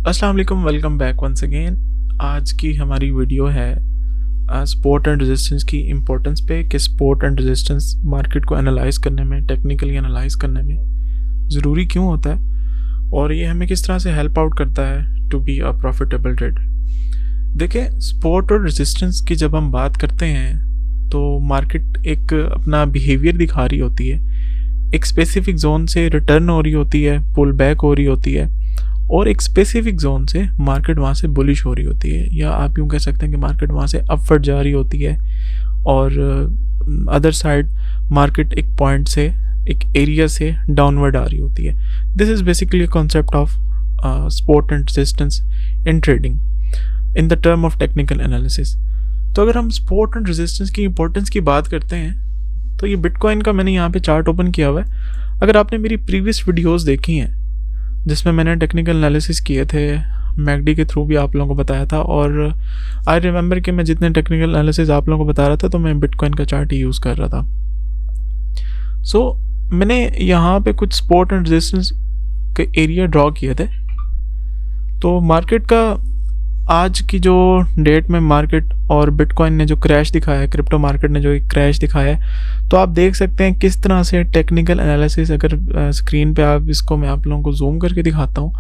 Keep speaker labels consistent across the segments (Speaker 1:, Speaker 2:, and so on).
Speaker 1: अस्सलाम वालेकुम, welcome back once again. आज की हमारी वीडियो है सपोर्ट एंड रेजिस्टेंस की इम्पोर्टेंस पे कि सपोर्ट एंड रेजिस्टेंस मार्केट को एनालाइज करने में, टेक्निकली एनालाइज करने में ज़रूरी क्यों होता है और ये हमें किस तरह से हेल्प आउट करता है to be a profitable trade. देखिए, सपोर्ट और रेजिस्टेंस की जब हम बात करते हैं तो मार्केट एक अपना बिहेवियर दिखा रही होती है, एक स्पेसिफिक जोन से रिटर्न हो रही होती है, पुल बैक हो रही होती है, और एक स्पेसिफिक जोन से मार्केट वहाँ से बुलिश हो रही होती है, या आप यूँ कह सकते हैं कि मार्केट वहाँ से अपवर्ड जा रही होती है और अदर साइड मार्केट एक पॉइंट से, एक एरिया से डाउनवर्ड आ रही होती है। This is basically concept of support and resistance in trading in the term of technical analysis. तो अगर हम सपोर्ट एंड रेजिस्टेंस की इंपॉर्टेंस की बात करते हैं तो ये बिटकॉइन का मैंने यहाँ पे चार्ट ओपन किया हुआ है। अगर आपने मेरी प्रीवियस वीडियोस देखी हैं जिसमें मैंने टेक्निकल एनालिसिस किए थे, मैकडी के थ्रू भी आप लोगों को बताया था, और आई रिमेंबर कि मैं जितने टेक्निकल एनालिसिस आप लोगों को बता रहा था तो मैं बिटकॉइन का चार्ट ही यूज़ कर रहा था। सो मैंने यहाँ पे कुछ सपोर्ट एंड रेजिस्टेंस के एरिया ड्रॉ किए थे। तो मार्केट का आज की जो डेट में मार्केट और बिटकॉइन ने जो क्रैश दिखाया है, क्रिप्टो मार्केट ने जो एक क्रैश दिखाया है, तो आप देख सकते हैं किस तरह से टेक्निकल एनालिसिस, अगर स्क्रीन पे आप इसको मैं आप लोगों को जूम करके दिखाता हूँ,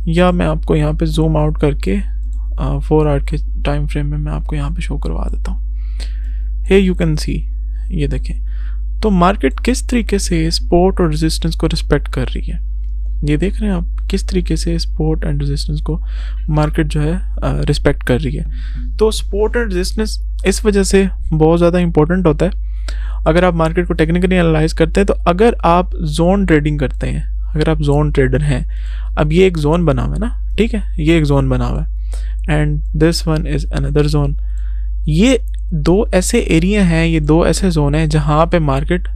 Speaker 1: या मैं आपको यहाँ पे जूम आउट करके 4 आवर के टाइम फ्रेम में मैं आपको यहाँ पे शो करवा देता हूँ। हे यू कैन सी, ये देखें तो मार्केट किस तरीके से सपोर्ट और रेजिस्टेंस को रिस्पेक्ट कर रही है। ये देख रहे हैं आप किस तरीके से सपोर्ट एंड रेजिस्टेंस को मार्केट जो है रिस्पेक्ट कर रही है। तो सपोर्ट एंड रेजिस्टेंस इस वजह से बहुत ज़्यादा इंपॉर्टेंट होता है अगर आप मार्केट को टेक्निकली एनालाइज करते हैं। तो अगर आप जोन ट्रेडिंग करते हैं, अगर आप जोन ट्रेडर हैं, अब ये एक जोन बना हुआ है ना, ठीक है, ये एक जोन बना हुआ है and this one is another zone. ये दो ऐसे एरिया हैं, ये दो ऐसे जोन हैं जहाँ पे मार्केट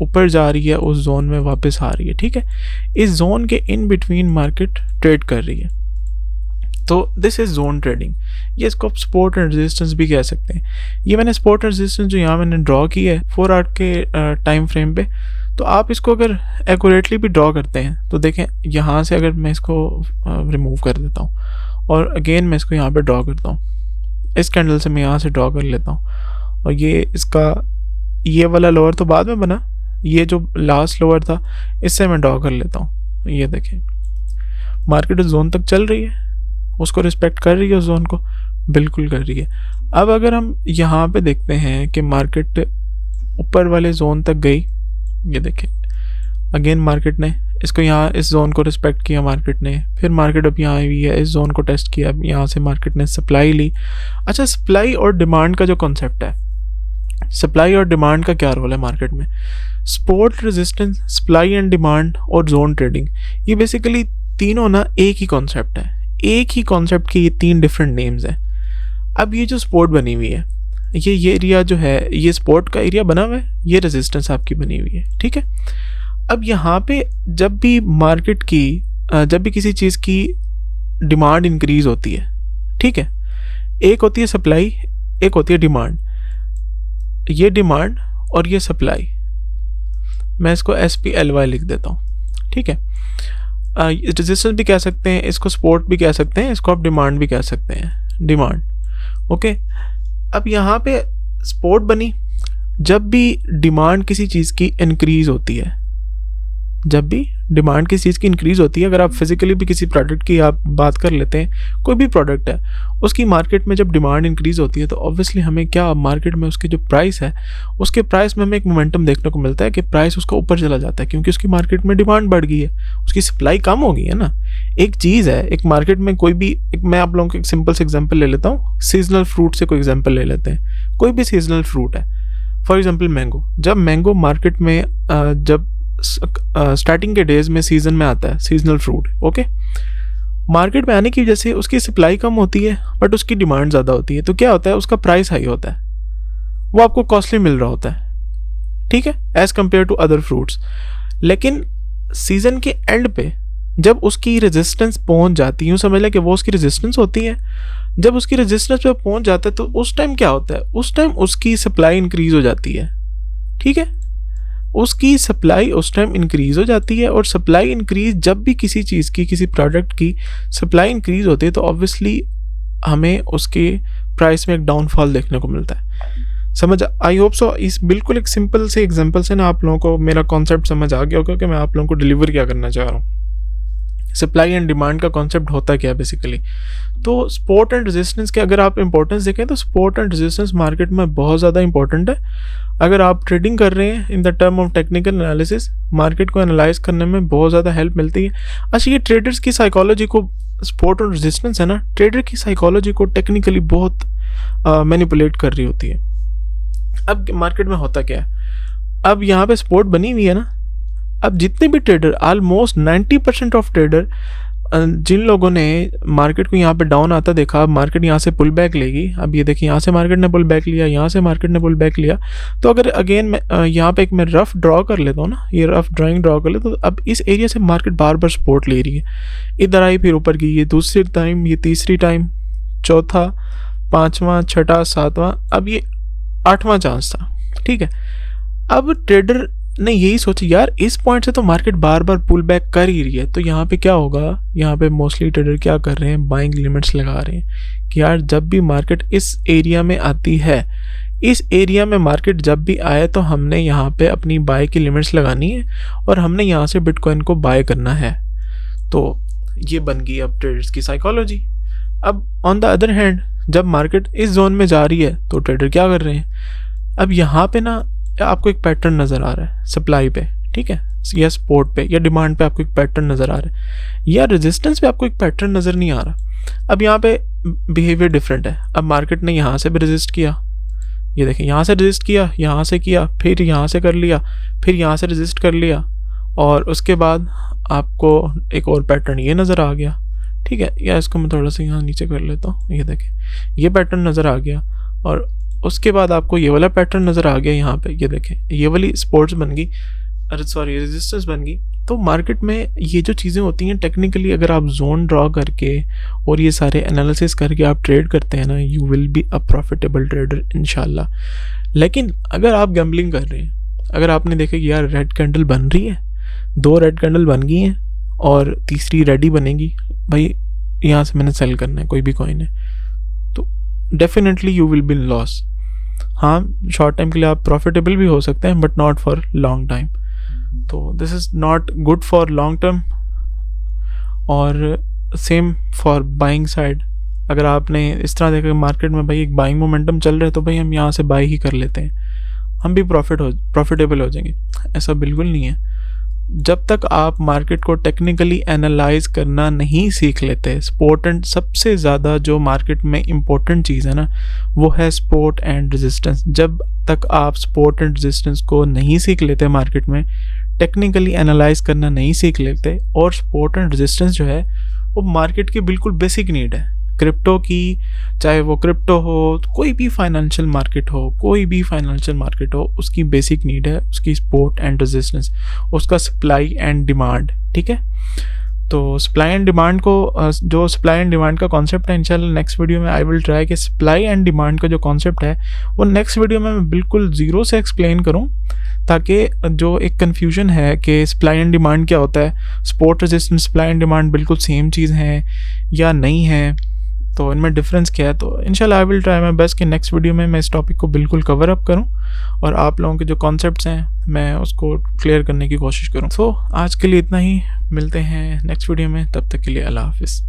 Speaker 1: ऊपर जा रही है, उस जोन में वापस आ रही है, ठीक है। इस जोन के इन बिटवीन मार्केट ट्रेड कर रही है, तो दिस इज जोन ट्रेडिंग। ये इसको आप सपोर्ट एंड रेजिस्टेंस भी कह सकते हैं। ये मैंने सपोर्ट एंड रेजिस्टेंस जो यहाँ मैंने ड्रॉ की है 4 आवर के टाइम फ्रेम पे, तो आप इसको अगर एक्यूरेटली भी ड्रॉ करते हैं तो देखें यहाँ से अगर मैं इसको रिमूव कर देता हूँ और अगेन मैं इसको यहाँ पे ड्रॉ करता हूँ, इस कैंडल से मैं यहाँ से ड्रॉ कर लेता हूँ, और ये इसका ये वाला लोअर तो बाद में बना, ये जो लास्ट लोअर था इससे मैं ड्रॉ कर लेता हूँ। ये देखें मार्केट उस जोन तक चल रही है, उसको रिस्पेक्ट कर रही है, उस जोन को बिल्कुल कर रही है। अब अगर हम यहाँ पे देखते हैं कि मार्केट ऊपर वाले जोन तक गई, ये देखें अगेन मार्केट ने इसको यहाँ इस जोन को रिस्पेक्ट किया मार्केट ने, फिर मार्केट अब यहाँ आई है, इस जोन को टेस्ट किया, अब यहाँ से मार्केट ने सप्लाई ली। अच्छा, सप्लाई और डिमांड का जो कॉन्सेप्ट है, सप्लाई और डिमांड का क्या रोल है मार्केट में। Support, resistance, supply and demand और जोन ट्रेडिंग, ये बेसिकली तीनों ना एक ही कॉन्सेप्ट है, एक ही कॉन्सेप्ट के ये 3 डिफरेंट नेम्स हैं। अब ये जो सपोर्ट बनी हुई है, ये एरिया जो है, ये सपोर्ट का एरिया बना हुआ है, ये रेजिस्टेंस आपकी बनी हुई है, ठीक है। अब यहाँ पे जब भी मार्केट की जब भी किसी चीज़ की डिमांड इंक्रीज होती है, ठीक है, एक होती है सप्लाई, एक होती है डिमांड। ये डिमांड और ये सप्लाई, मैं इसको SPLY लिख देता हूँ, ठीक है। रेजिस्टेंस भी कह सकते हैं इसको, सपोर्ट भी कह सकते हैं इसको, आप डिमांड भी कह सकते हैं, डिमांड, ओके। अब यहाँ पे सपोर्ट बनी जब भी डिमांड किसी चीज़ की इंक्रीज होती है, जब भी डिमांड किसी चीज़ की इंक्रीज होती है। अगर आप फिजिकली भी किसी प्रोडक्ट की आप बात कर लेते हैं, कोई भी प्रोडक्ट है, उसकी मार्केट में जब डिमांड इंक्रीज होती है तो ऑब्वियसली हमें क्या, मार्केट में उसकी जो प्राइस है, उसके प्राइस में हमें एक मोमेंटम देखने को मिलता है कि प्राइस उसका ऊपर चला जाता है, क्योंकि उसकी मार्केट में डिमांड बढ़ गई है, उसकी सप्लाई कम हो गई है ना। एक चीज़ है, एक मार्केट में कोई भी, मैं आप लोगों को एक सिंपल से एग्जाम्पल ले लेता हूँ, सीजनल फ्रूट से कोई एग्जाम्पल ले लेते हैं। कोई भी सीजनल फ्रूट है, फॉर एग्जाम्पल मैंगो, जब मैंगो मार्केट में जब स्टार्टिंग के डेज में सीजन में आता है, सीजनल फ्रूट, ओके, मार्केट में आने की वजह से उसकी सप्लाई कम होती है बट उसकी डिमांड ज़्यादा होती है, तो क्या होता है, उसका प्राइस हाई होता है, वो आपको कॉस्टली मिल रहा होता है, ठीक है, as compare to other fruits. लेकिन सीजन के एंड पे जब उसकी रेजिस्टेंस पहुंच जाती है, यूँ समझ लें कि वो उसकी रेजिस्टेंस होती है, जब उसकी रेजिस्टेंस पे पहुंच जाता है तो उस टाइम क्या होता है, उस टाइम उसकी सप्लाई इंक्रीज हो जाती है, ठीक है। उसकी सप्लाई उस टाइम इंक्रीज़ हो जाती है, और सप्लाई इंक्रीज़ जब भी किसी चीज़ की, किसी प्रोडक्ट की सप्लाई इंक्रीज़ होती है तो ऑब्वियसली हमें उसके प्राइस में एक डाउनफॉल देखने को मिलता है। समझ, आई होप सो इस बिल्कुल एक सिंपल से एग्जांपल से ना आप लोगों को मेरा कॉन्सेप्ट समझ आ गया होगा कि मैं आप लोगों को डिलीवर क्या करना चाह रहा हूँ। सप्लाई एंड डिमांड का कॉन्सेप्ट होता क्या है बेसिकली। तो सपोर्ट एंड रेजिस्टेंस के अगर आप इंपॉर्टेंस देखें तो सपोर्ट एंड रेजिस्टेंस मार्केट में बहुत ज़्यादा इंपॉर्टेंट है। अगर आप ट्रेडिंग कर रहे हैं in the term of technical analysis, market को एनालाइज करने में बहुत ज़्यादा हेल्प मिलती है। अच्छा, ये ट्रेडर्स की साइकोलॉजी को, सपोर्ट और रेजिस्टेंस है ना, ट्रेडर की साइकोलॉजी को टेक्निकली बहुत मैनिपुलेट कर रही होती है। अब मार्केट में होता क्या है, अब यहाँ पे सपोर्ट बनी हुई है ना, अब जितने भी ट्रेडर, ऑलमोस्ट 90% ऑफ ट्रेडर, जिन लोगों ने मार्केट को यहाँ पे डाउन आता देखा, अब मार्केट यहाँ से पुल बैक लेगी, अब ये देखिए यहाँ से मार्केट ने पुल बैक लिया, यहाँ से मार्केट ने पुल बैक लिया। तो अगर अगेन मैं यहाँ पे एक मैं रफ ड्रॉ कर लेता हूँ ना, ये रफ ड्राइंग ड्रॉ कर लेता हूँ, तो अब इस एरिया से मार्केट बार बार सपोर्ट ले रही है, इधर आई फिर ऊपर गई, ये दूसरी टाइम, ये तीसरी टाइम, चौथा, पाँचवा, छठा, सातवां, अब ये 8वां चांस था। ठीक है, अब ट्रेडर ने यही सोचा यार इस पॉइंट से तो मार्केट बार बार पुल बैक कर ही रही है, तो यहाँ पे क्या होगा, यहाँ पे मोस्टली ट्रेडर क्या कर रहे हैं, बाइंग लिमिट्स लगा रहे हैं कि यार जब भी मार्केट इस एरिया में आती है, इस एरिया में मार्केट जब भी आए तो हमने यहाँ पे अपनी बाय की लिमिट्स लगानी है और हमने यहाँ से बिटकॉइन को बाय करना है। तो ये बन गई अब ट्रेडर्स की साइकोलॉजी। अब ऑन द अदर हैंड जब मार्केट इस जोन में जा रही है तो ट्रेडर क्या कर रहे हैं, अब यहाँ पे ना आपको एक पैटर्न नज़र आ रहा है सप्लाई पे, ठीक है, या सपोर्ट पे या डिमांड पे आपको एक पैटर्न नज़र आ रहा है, या रेजिस्टेंस पे आपको एक पैटर्न नज़र नहीं आ रहा। अब यहाँ पे बिहेवियर डिफरेंट है। अब मार्केट ने यहाँ से भी रेजिस्ट किया, ये देखें यहाँ से रेजिस्ट किया, यहाँ से किया, फिर यहाँ से कर लिया, फिर यहाँ से रेजिस्ट कर लिया, और उसके बाद आपको एक और पैटर्न ये नज़र आ गया। ठीक है, या इसको मैं थोड़ा सा यहाँ नीचे कर लेता हूँ, ये देखें ये पैटर्न नज़र आ गया, और उसके बाद आपको ये वाला पैटर्न नज़र आ गया यहाँ पे, ये देखें ये वाली सपोर्ट्स बन गई, अरे सॉरी रेजिस्टेंस बन गई। तो मार्केट में ये जो चीज़ें होती हैं टेक्निकली अगर आप जोन ड्रॉ करके और ये सारे एनालिसिस करके आप ट्रेड करते हैं ना, you will B a profitable trader इंशाल्लाह। लेकिन अगर आप गैम्बलिंग कर रहे हैं, अगर आपने देखा कि यार रेड कैंडल बन रही है, 2 रेड कैंडल बन गई हैं और तीसरी रेडी बनेगी, भाई यहाँ से मैंने सेल करना है कोई भी कॉइन है, तो definitely you will be loss. हाँ, शॉर्ट टाइम के लिए आप प्रॉफिटेबल भी हो सकते हैं but not for long time. तो this is not good for long term. और सेम फॉर बाइंग साइड, अगर आपने इस तरह देखा मार्केट में भाई एक बाइंग मोमेंटम चल रहा है तो भाई हम यहाँ से बाई ही कर लेते हैं, हम भी प्रॉफिटेबल हो जाएंगे, ऐसा बिल्कुल नहीं है। जब तक आप मार्केट को टेक्निकली एनालाइज करना नहीं सीख लेते, सपोर्ट एंड सबसे ज़्यादा जो मार्केट में इम्पोर्टेंट चीज़ है ना वो है सपोर्ट एंड रेजिस्टेंस। जब तक आप सपोर्ट एंड रेजिस्टेंस को नहीं सीख लेते, मार्केट में टेक्निकली एनालाइज करना नहीं सीख लेते, और सपोर्ट एंड रेजिस्टेंस जो है वो मार्केट की बिल्कुल बेसिक नीड है क्रिप्टो की, चाहे वो क्रिप्टो हो, कोई भी फाइनेंशियल मार्केट हो, कोई भी फाइनेंशियल मार्केट हो, उसकी बेसिक नीड है उसकी सपोर्ट एंड रेजिस्टेंस, उसका सप्लाई एंड डिमांड। ठीक है, तो सप्लाई एंड डिमांड को, जो सप्लाई एंड डिमांड का कॉन्सेप्ट है इंशाल्लाह नेक्स्ट वीडियो में आई विल ट्राई कि सप्लाई एंड डिमांड का जो कॉन्सेप्ट है वो नेक्स्ट वीडियो में मैं बिल्कुल ज़ीरो से एक्सप्लेन करूं, ताकि जो एक कन्फ्यूजन है कि सप्लाई एंड डिमांड क्या होता है, support resistance supply and demand बिल्कुल सेम चीज़ है या नहीं है, तो इनमें डिफरेंस क्या है। तो इंशाल्लाह I will try my best कि नेक्स्ट वीडियो में मैं इस टॉपिक को बिल्कुल कवर अप करूं और आप लोगों के जो कॉन्सेप्ट्स हैं मैं उसको क्लियर करने की कोशिश करूं। तो आज के लिए इतना ही, मिलते हैं नेक्स्ट वीडियो में, तब तक के लिए अल्लाह हाफिज़।